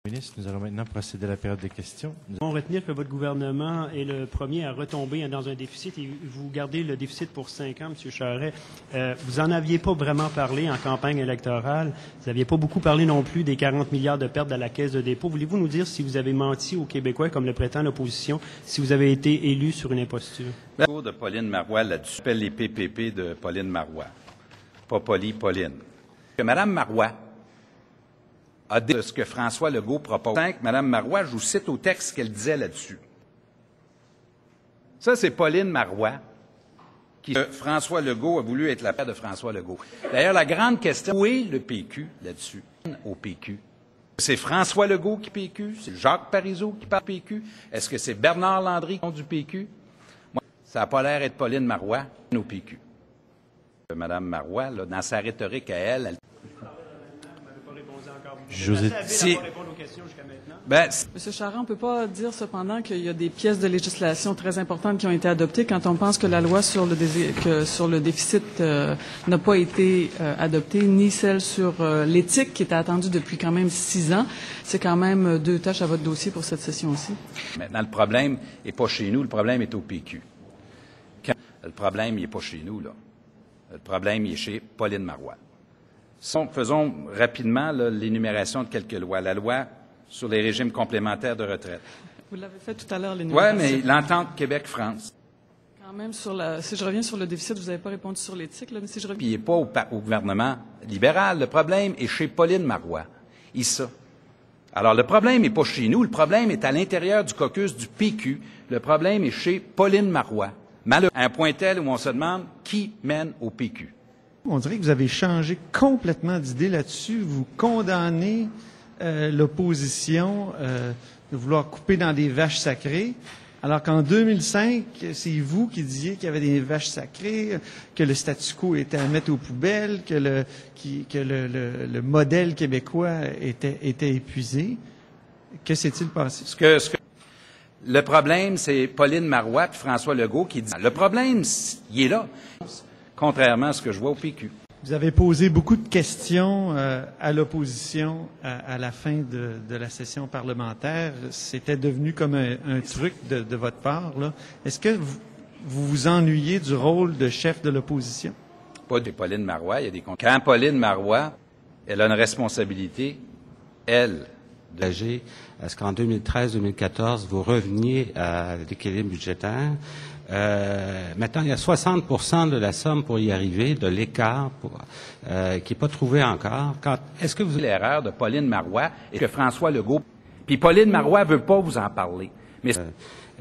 Ministre, nous allons maintenant procéder à la période de questions. Nous allons retenir que votre gouvernement est le premier à retomber dans un déficit et vous gardez le déficit pour 5 ans, M. Charest. Vous n'en aviez pas vraiment parlé en campagne électorale. Vous n'aviez pas beaucoup parlé non plus des 40 milliards de pertes à la Caisse de dépôt. Voulez-vous nous dire si vous avez menti aux Québécois, comme le prétend l'opposition, si vous avez été élu sur une imposture? Le cours de Pauline Marois là-dessus s'appelle les PPP de Pauline Marois. Pas Pauline. Que Mme Marois a dit ce que François Legault propose. Mme Marois, je vous cite au texte ce qu'elle disait là-dessus. Ça, c'est Pauline Marois, qui François Legault a voulu être la paire de François Legault. D'ailleurs, la grande question, où est le PQ là-dessus, au PQ? C'est François Legault qui PQ? C'est Jacques Parizeau qui parle PQ? Est-ce que c'est Bernard Landry qui est du PQ? Moi, ça n'a pas l'air d'être Pauline Marois au PQ. Mme Marois, là, dans sa rhétorique à elle José, si. Monsieur Charest, on ne peut pas dire cependant qu'il y a des pièces de législation très importantes qui ont été adoptées quand on pense que la loi sur le déficit n'a pas été adoptée, ni celle sur l'éthique qui était attendue depuis quand même 6 ans. C'est quand même 2 tâches à votre dossier pour cette session-ci. Maintenant, le problème n'est pas chez nous, le problème est au PQ. Le problème, il n'est pas chez nous, là. Le problème, il est chez Pauline Marois. Faisons rapidement l'énumération de quelques lois. La loi sur les régimes complémentaires de retraite. Vous l'avez fait tout à l'heure, l'énumération. Oui, mais l'entente Québec-France. Quand même, si je reviens sur le déficit, vous n'avez pas répondu sur l'éthique, là, mais si je reviens... Puis il n'est pas au gouvernement libéral. Le problème est chez Pauline Marois. Alors, le problème n'est pas chez nous. Le problème est à l'intérieur du caucus du PQ. Le problème est chez Pauline Marois. Malheureusement, à un point tel où on se demande qui mène au PQ. On dirait que vous avez changé complètement d'idée là-dessus. Vous condamnez l'opposition de vouloir couper dans des vaches sacrées, alors qu'en 2005, c'est vous qui disiez qu'il y avait des vaches sacrées, que le statu quo était à mettre aux poubelles, que le modèle québécois était épuisé. Que s'est-il passé? Le problème, c'est Pauline Marois et François Legault qui disent. Le problème, il est là. Contrairement à ce que je vois au PQ. Vous avez posé beaucoup de questions à l'opposition à la fin de la session parlementaire. C'était devenu comme un truc de votre part, là. Est-ce que vous vous ennuyez du rôle de chef de l'opposition? Pas de Pauline Marois, il y a des comptes. Quand Pauline Marois, elle a une responsabilité, elle, d'agir à ce qu'en 2013-2014, vous reveniez à l'équilibre budgétaire. Maintenant, il y a 60% de la somme pour y arriver, de l'écart qui n'est pas trouvé encore. Est-ce que vous... L'erreur de Pauline Marois et que François Legault... Puis Pauline Marois veut pas vous en parler. Mais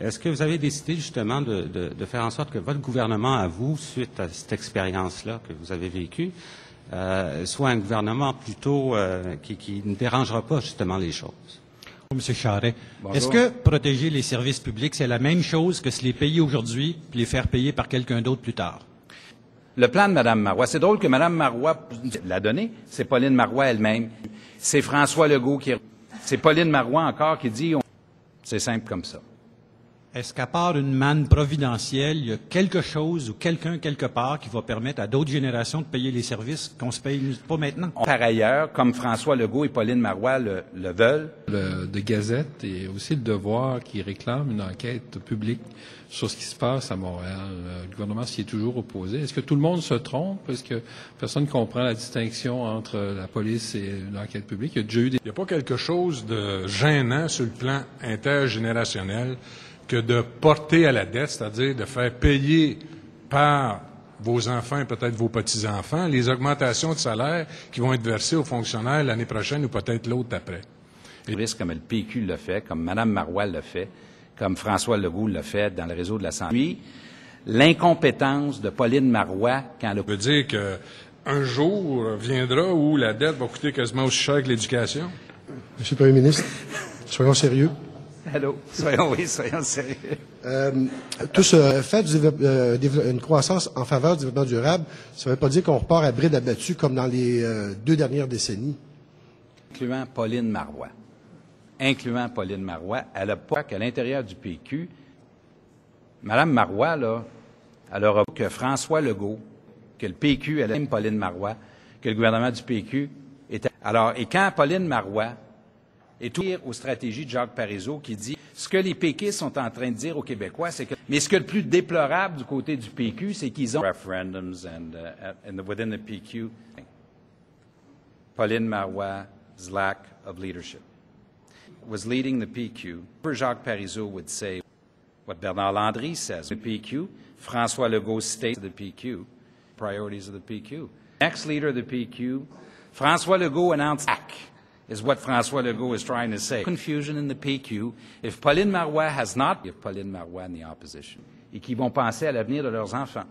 est-ce que vous avez décidé justement de faire en sorte que votre gouvernement, à vous, suite à cette expérience-là que vous avez vécue, soit un gouvernement plutôt qui ne dérangera pas justement les choses? Monsieur Charest, est-ce que protéger les services publics, c'est la même chose que se les payer aujourd'hui puis les faire payer par quelqu'un d'autre plus tard? Le plan de Mme Marois, c'est drôle que Mme Marois l'a donné, c'est Pauline Marois elle-même. C'est François Legault qui... C'est Pauline Marois encore qui dit... C'est simple comme ça. Est-ce qu'à part une manne providentielle, il y a quelque chose ou quelqu'un quelque part qui va permettre à d'autres générations de payer les services qu'on se paye pas maintenant? Par ailleurs, comme François Legault et Pauline Marois le veulent. De Gazette et aussi le Devoir qui réclame une enquête publique sur ce qui se passe à Montréal. Le gouvernement s'y est toujours opposé. Est-ce que tout le monde se trompe? Est-ce que personne ne comprend la distinction entre la police et l'enquête publique? Il y a déjà eu des... Il n'y a pas quelque chose de gênant sur le plan intergénérationnel que de porter à la dette, c'est-à-dire de faire payer par vos enfants et peut-être vos petits-enfants les augmentations de salaire qui vont être versées aux fonctionnaires l'année prochaine ou peut-être l'autre d'après. Comme le PQ l'a fait, comme Mme Marois l'a fait, comme François Legault l'a fait dans le réseau de la santé. Puis, l'incompétence de Pauline Marois quand elle... Ça veut dire qu'un jour viendra où la dette va coûter quasiment aussi cher que l'éducation? Monsieur le Premier ministre, soyons sérieux. Allô? Soyons sérieux. Tout ce fait une croissance en faveur du développement durable, ça ne veut pas dire qu'on repart à bride abattue comme dans les 2 dernières décennies. Incluant Pauline Marois, elle a pas qu'à l'intérieur du PQ, Mme Marois, là, elle aura que François Legault, que le PQ, elle aime Pauline Marois, que le gouvernement du PQ était... Alors, et quand Pauline Marois et tout aux stratégies de Jacques Parizeau qui dit ce que les péquistes sont en train de dire aux Québécois, c'est que mais ce que le plus déplorable du côté du PQ, c'est qu'ils ont referendums and within the PQ. Pauline Marois' lack of leadership was leading the PQ. Jacques Parizeau would say what Bernard Landry says. The PQ, François Legault states the PQ, priorities of the PQ. Next leader of the PQ, François Legault announced back is what François Legault is trying to say. Confusion in the PQ. If Pauline Marois has not, if Pauline Marois in the opposition, et qui vont penser à l'avenir de leurs enfants.